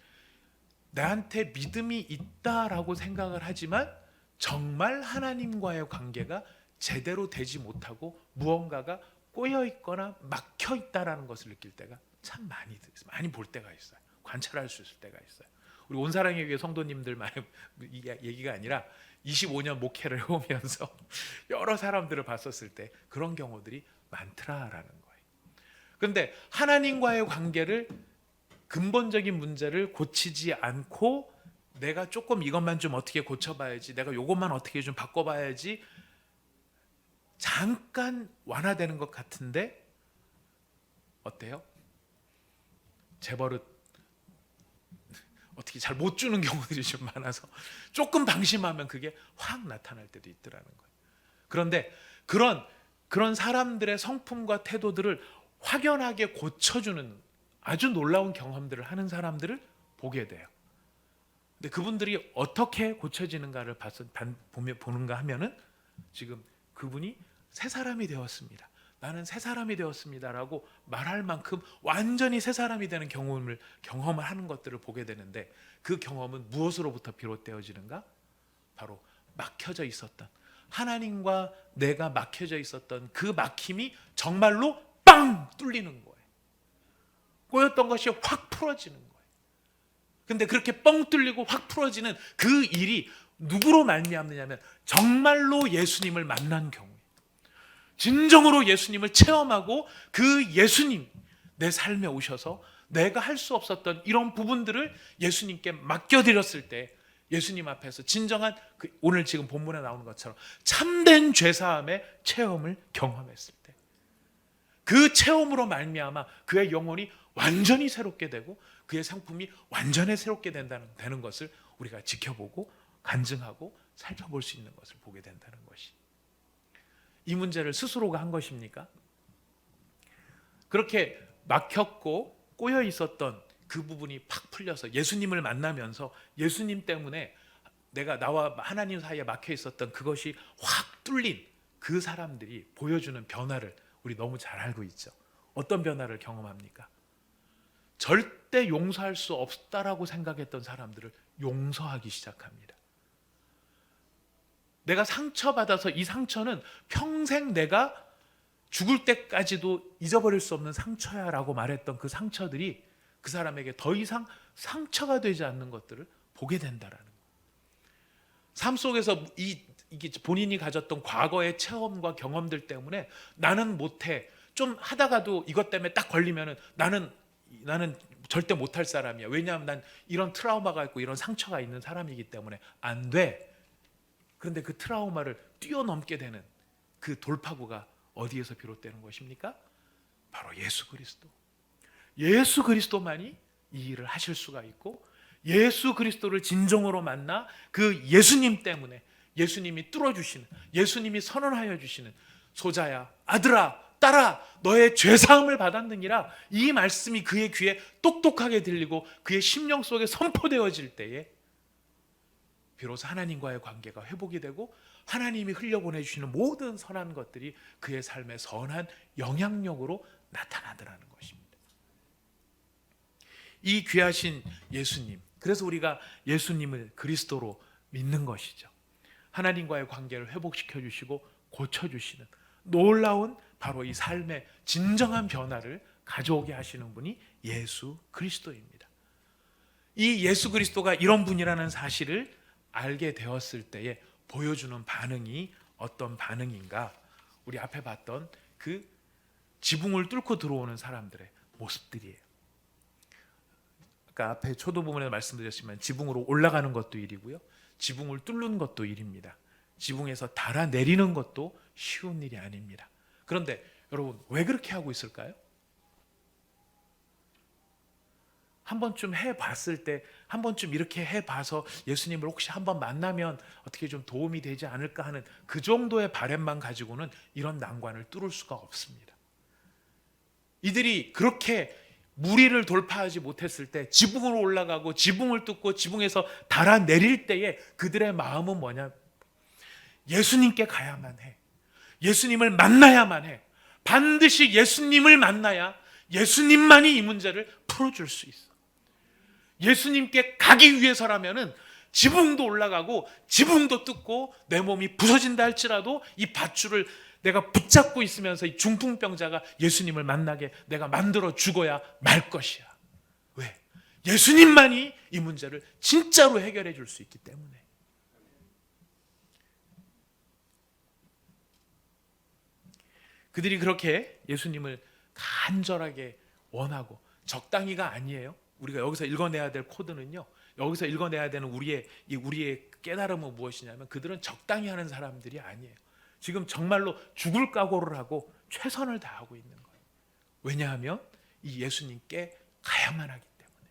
나한테 믿음이 있다라고 생각을 하지만 정말 하나님과의 관계가 제대로 되지 못하고 무언가가 꼬여 있거나 막혀 있다라는 것을 느낄 때가 참 많이 볼 때가 있어요. 관찰할 수 있을 때가 있어요. 우리 온사랑의 교회 성도님들만의 얘기가 아니라 25년 목회를 해오면서 여러 사람들을 봤었을 때 그런 경우들이 많더라라는 거예요. 그런데 하나님과의 관계를 근본적인 문제를 고치지 않고 내가 조금 이것만 좀 어떻게 고쳐봐야지, 내가 이것만 어떻게 좀 바꿔봐야지 잠깐 완화되는 것 같은데 어때요? 재벌은 어떻게 잘 못 주는 경우들이 좀 많아서 조금 방심하면 그게 확 나타날 때도 있더라는 거예요. 그런데 그런 사람들의 성품과 태도들을 확연하게 고쳐주는 아주 놀라운 경험들을 하는 사람들을 보게 돼요. 근데 그분들이 어떻게 고쳐지는가를 보는가 하면은 지금 그분이 새 사람이 되었습니다. 나는 새 사람이 되었습니다라고 말할 만큼 완전히 새 사람이 되는 경험을 하는 것들을 보게 되는데 그 경험은 무엇으로부터 비롯되어지는가? 바로 막혀져 있었던 하나님과 내가 막혀져 있었던 그 막힘이 정말로 빵 뚫리는 거예요. 꼬였던 것이 확 풀어지는 거예요. 근데 그렇게 뻥 뚫리고 확 풀어지는 그 일이 누구로 말미암느냐면 정말로 예수님을 만난 경우에 진정으로 예수님을 체험하고 그 예수님 내 삶에 오셔서 내가 할 수 없었던 이런 부분들을 예수님께 맡겨드렸을 때 예수님 앞에서 진정한 오늘 지금 본문에 나오는 것처럼 참된 죄사함의 체험을 경험했을 때 그 체험으로 말미암아 그의 영혼이 완전히 새롭게 되고 그의 상품이 완전히 새롭게 되는 것을 우리가 지켜보고 간증하고 살펴볼 수 있는 것을 보게 된다는 것이, 이 문제를 스스로가 한 것입니까? 그렇게 막혔고 꼬여 있었던 그 부분이 팍 풀려서 예수님을 만나면서 예수님 때문에 내가 나와 하나님 사이에 막혀 있었던 그것이 확 뚫린 그 사람들이 보여주는 변화를 우리 너무 잘 알고 있죠. 어떤 변화를 경험합니까? 절대 용서할 수 없다라고 생각했던 사람들을 용서하기 시작합니다. 내가 상처받아서 이 상처는 평생 내가 죽을 때까지도 잊어버릴 수 없는 상처야 라고 말했던 그 상처들이 그 사람에게 더 이상 상처가 되지 않는 것들을 보게 된다라는 거예요. 삶 속에서 이게 본인이 가졌던 과거의 체험과 경험들 때문에 나는 못해, 좀 하다가도 이것 때문에 딱 걸리면은 나는 절대 못할 사람이야. 왜냐하면 난 이런 트라우마가 있고 이런 상처가 있는 사람이기 때문에 안 돼. 그런데 그 트라우마를 뛰어넘게 되는 그 돌파구가 어디에서 비롯되는 것입니까? 바로 예수 그리스도. 예수 그리스도만이 이 일을 하실 수가 있고, 예수 그리스도를 진정으로 만나 그 예수님 때문에, 예수님이 뚫어주시는, 예수님이 선언하여 주시는 소자야, 아들아, 딸아, 너의 죄사함을 받았느니라, 이 말씀이 그의 귀에 똑똑하게 들리고 그의 심령 속에 선포되어질 때에 비로소 하나님과의 관계가 회복이 되고 하나님이 흘려보내주시는 모든 선한 것들이 그의 삶의 선한 영향력으로 나타나더라는 것입니다. 이 귀하신 예수님, 그래서 우리가 예수님을 그리스도로 믿는 것이죠. 하나님과의 관계를 회복시켜 주시고 고쳐주시는 놀라운 바로 이 삶의 진정한 변화를 가져오게 하시는 분이 예수 그리스도입니다. 이 예수 그리스도가 이런 분이라는 사실을 알게 되었을 때에 보여주는 반응이 어떤 반응인가? 우리 앞에 봤던 그 지붕을 뚫고 들어오는 사람들의 모습들이에요. 아까 앞에 초도 부분에 말씀드렸지만 지붕으로 올라가는 것도 일이고요, 지붕을 뚫는 것도 일입니다. 지붕에서 달아내리는 것도 쉬운 일이 아닙니다. 그런데 여러분, 왜 그렇게 하고 있을까요? 한 번쯤 해봤을 때, 한 번쯤 이렇게 해봐서 예수님을 혹시 한번 만나면 어떻게 좀 도움이 되지 않을까 하는 그 정도의 바람만 가지고는 이런 난관을 뚫을 수가 없습니다. 이들이 그렇게 무리를 돌파하지 못했을 때 지붕으로 올라가고 지붕을 뚫고 지붕에서 달아내릴 때에 그들의 마음은 뭐냐? 예수님께 가야만 해. 예수님을 만나야만 해. 반드시 예수님을 만나야 예수님만이 이 문제를 풀어줄 수 있어. 예수님께 가기 위해서라면은 지붕도 올라가고 지붕도 뚫고 내 몸이 부서진다 할지라도 이 밧줄을 내가 붙잡고 있으면서 이 중풍병자가 예수님을 만나게 내가 만들어 죽어야 말 것이야. 왜? 예수님만이 이 문제를 진짜로 해결해 줄 수 있기 때문에. 그들이 그렇게 예수님을 간절하게 원하고, 적당히가 아니에요. 우리가 여기서 읽어내야 될 코드는요, 여기서 읽어내야 되는 우리의 깨달음은 무엇이냐면, 그들은 적당히 하는 사람들이 아니에요. 지금 정말로 죽을 각오를 하고 최선을 다하고 있는 거예요. 왜냐하면 이 예수님께 가야만 하기 때문에.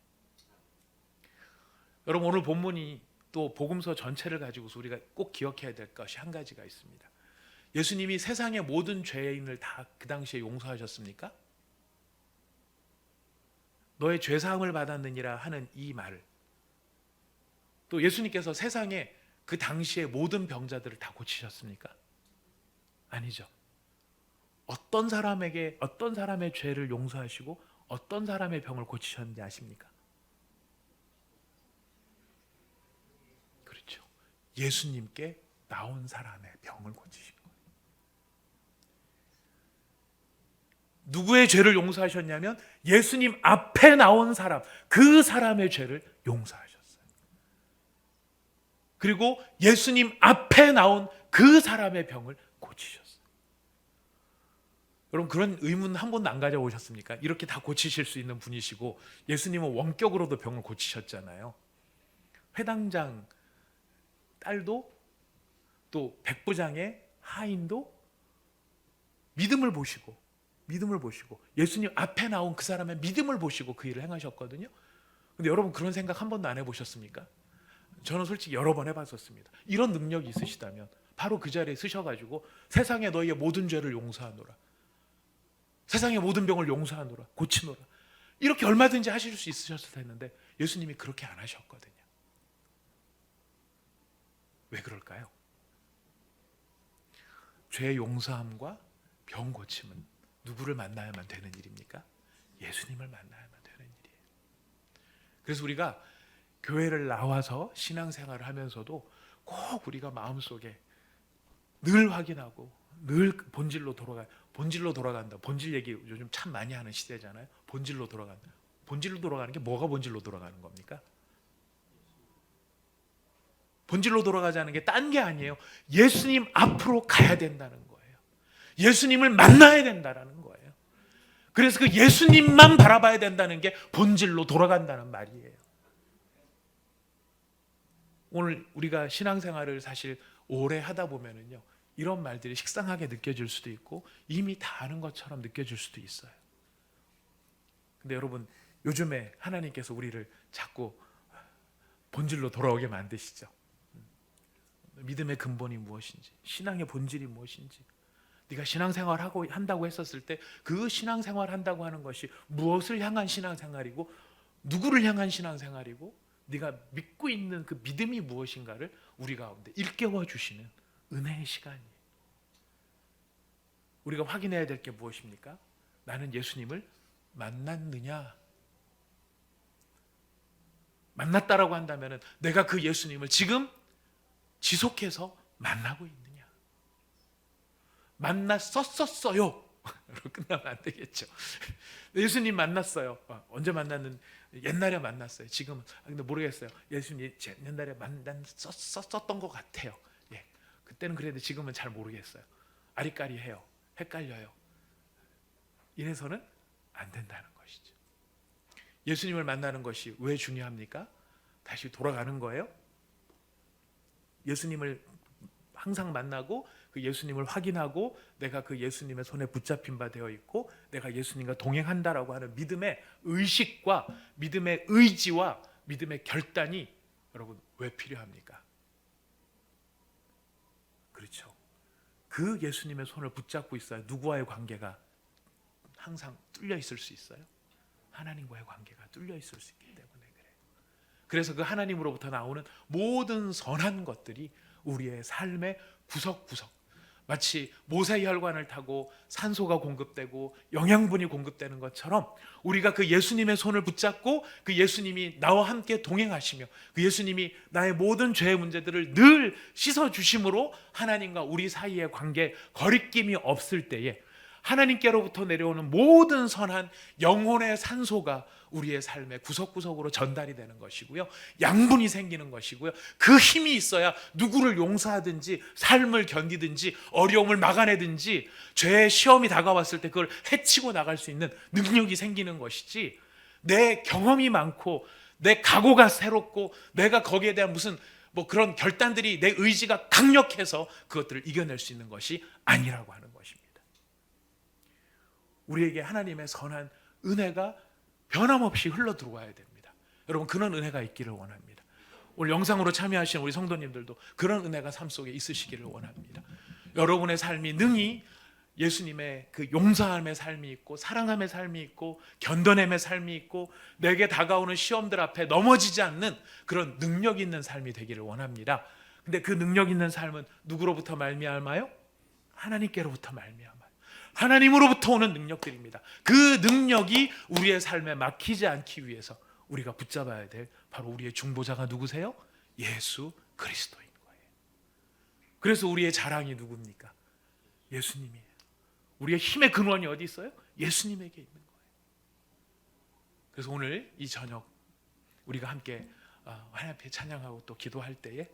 여러분, 오늘 본문이 또 복음서 전체를 가지고서 우리가 꼭 기억해야 될 것이 한 가지가 있습니다. 예수님이 세상의 모든 죄인을 다 그 당시에 용서하셨습니까? 너의 죄사함을 받았느니라 하는 이 말을, 또 예수님께서 세상에 그 당시에 모든 병자들을 다 고치셨습니까? 아니죠. 어떤 사람에게 어떤 사람의 죄를 용서하시고 어떤 사람의 병을 고치셨는지 아십니까? 그렇죠. 예수님께 나온 사람의 병을 고치신 거예요. 누구의 죄를 용서하셨냐면 예수님 앞에 나온 사람, 그 사람의 죄를 용서하셨어요. 그리고 예수님 앞에 나온 그 사람의 병을 고치셨어요. 여러분, 그런 의문 한 번도 안 가져오셨습니까? 이렇게 다 고치실 수 있는 분이시고 예수님은 원격으로도 병을 고치셨잖아요. 회당장 딸도, 또 백부장의 하인도 믿음을 보시고 믿음을 보시고 예수님 앞에 나온 그 사람의 믿음을 보시고 그 일을 행하셨거든요. 근데 여러분 그런 생각 한 번도 안 해보셨습니까? 저는 솔직히 여러 번 해봤었습니다. 이런 능력이 있으시다면 바로 그 자리에 서셔가지고 세상에 너희의 모든 죄를 용서하노라, 세상의 모든 병을 용서하노라, 고치노라, 이렇게 얼마든지 하실 수 있으셨을 텐데 예수님이 그렇게 안 하셨거든요. 왜 그럴까요? 죄 용서함과 병 고침은 누구를 만나야만 되는 일입니까? 예수님을 만나야만 되는 일이에요. 그래서 우리가 교회를 나와서 신앙생활을 하면서도 꼭 우리가 마음속에 늘 확인하고 늘 본질로 돌아간다. 본질 얘기 요즘 참 많이 하는 시대잖아요. 본질로 돌아간다. 본질로 돌아가는 게 뭐가 본질로 돌아가는 겁니까? 본질로 돌아가자는 게 딴 게 아니에요. 예수님 앞으로 가야 된다는 거예요. 예수님을 만나야 된다는 거예요. 그래서 그 예수님만 바라봐야 된다는 게 본질로 돌아간다는 말이에요. 오늘 우리가 신앙생활을 사실 오래 하다 보면은요, 이런 말들이 식상하게 느껴질 수도 있고 이미 다 아는 것처럼 느껴질 수도 있어요. 근데 여러분, 요즘에 하나님께서 우리를 자꾸 본질로 돌아오게 만드시죠. 믿음의 근본이 무엇인지, 신앙의 본질이 무엇인지, 네가 신앙생활 한다고 했었을 때 그 신앙생활 한다고 하는 것이 무엇을 향한 신앙생활이고 누구를 향한 신앙생활이고 네가 믿고 있는 그 믿음이 무엇인가를 우리 가운데 일깨워 주시는 은혜의 시간이에요. 우리가 확인해야 될 게 무엇입니까? 나는 예수님을 만났느냐? 만났다라고 한다면 내가 그 예수님을 지금 지속해서 만나고 있느냐? 만났었어요. 끝나면 안 되겠죠. 예수님 만났어요. 언제 만났는? 옛날에 만났어요. 지금은 근데 모르겠어요. 예수님 옛날에 만났었던 것 같아요. 예, 그때는 그래도 지금은 잘 모르겠어요. 아리까리해요. 헷갈려요. 이래서는 안 된다는 것이죠. 예수님을 만나는 것이 왜 중요합니까? 다시 돌아가는 거예요. 예수님을 항상 만나고 그 예수님을 확인하고 내가 그 예수님의 손에 붙잡힌 바 되어 있고 내가 예수님과 동행한다라고 하는 믿음의 의식과 믿음의 의지와 믿음의 결단이 여러분 왜 필요합니까? 그렇죠. 그 예수님의 손을 붙잡고 있어야 누구와의 관계가 항상 뚫려 있을 수 있어요. 하나님과의 관계가 뚫려 있을 수 있기 때문에 그래요. 그래서 그 하나님으로부터 나오는 모든 선한 것들이 우리의 삶의 구석구석, 마치 모세 혈관을 타고 산소가 공급되고 영양분이 공급되는 것처럼 우리가 그 예수님의 손을 붙잡고 그 예수님이 나와 함께 동행하시며 그 예수님이 나의 모든 죄의 문제들을 늘 씻어주심으로 하나님과 우리 사이의 관계 거리낌이 없을 때에 하나님께로부터 내려오는 모든 선한 영혼의 산소가 우리의 삶의 구석구석으로 전달이 되는 것이고요, 양분이 생기는 것이고요, 그 힘이 있어야 누구를 용서하든지 삶을 견디든지 어려움을 막아내든지 죄의 시험이 다가왔을 때 그걸 해치고 나갈 수 있는 능력이 생기는 것이지, 내 경험이 많고 내 각오가 새롭고 내가 거기에 대한 무슨 그런 결단들이 내 의지가 강력해서 그것들을 이겨낼 수 있는 것이 아니라고 하는 것입니다. 우리에게 하나님의 선한 은혜가 변함없이 흘러 들어와야 됩니다. 여러분, 그런 은혜가 있기를 원합니다. 오늘 영상으로 참여하신 우리 성도님들도 그런 은혜가 삶 속에 있으시기를 원합니다. 여러분의 삶이 능히 예수님의 그 용서함의 삶이 있고 사랑함의 삶이 있고 견뎌냄의 삶이 있고 내게 다가오는 시험들 앞에 넘어지지 않는 그런 능력 있는 삶이 되기를 원합니다. 근데 그 능력 있는 삶은 누구로부터 말미암아요? 하나님께로부터 말미암아요. 하나님으로부터 오는 능력들입니다. 그 능력이 우리의 삶에 막히지 않기 위해서 우리가 붙잡아야 될 바로 우리의 중보자가 누구세요? 예수 그리스도인 거예요. 그래서 우리의 자랑이 누굽니까? 예수님이에요. 우리의 힘의 근원이 어디 있어요? 예수님에게 있는 거예요. 그래서 오늘 이 저녁 우리가 함께 하나님 앞에 찬양하고 또 기도할 때에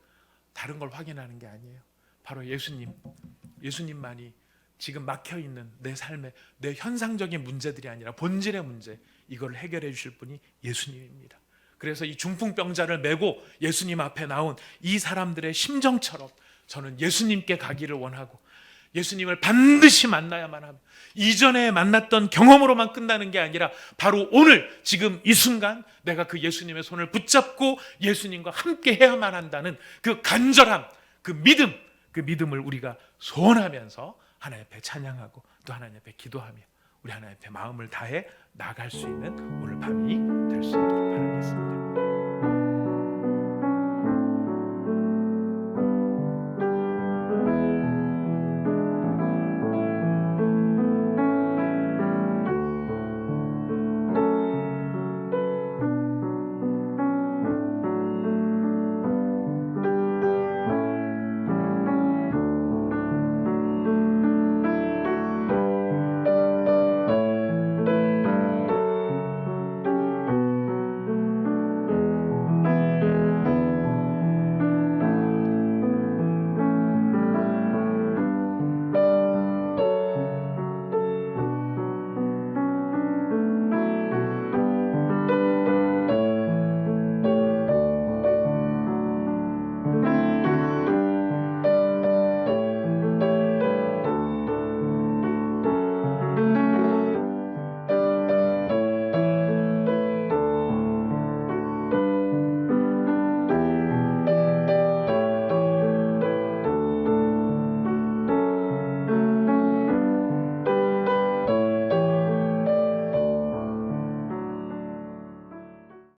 다른 걸 확인하는 게 아니에요. 바로 예수님만이 지금 막혀있는 내 삶의 내 현상적인 문제들이 아니라 본질의 문제, 이걸 해결해 주실 분이 예수님입니다. 그래서 이 중풍병자를 메고 예수님 앞에 나온 이 사람들의 심정처럼 저는 예수님께 가기를 원하고 예수님을 반드시 만나야만 합니다. 이전에 만났던 경험으로만 끝나는 게 아니라 바로 오늘 지금 이 순간 내가 그 예수님의 손을 붙잡고 예수님과 함께 해야만 한다는 그 간절함, 그 믿음을 우리가 소원하면서 하나님 앞에 찬양하고 또 하나님 앞에 기도하며 우리 하나님 앞에 마음을 다해 나갈 수 있는 오늘 밤이 될 수 있도록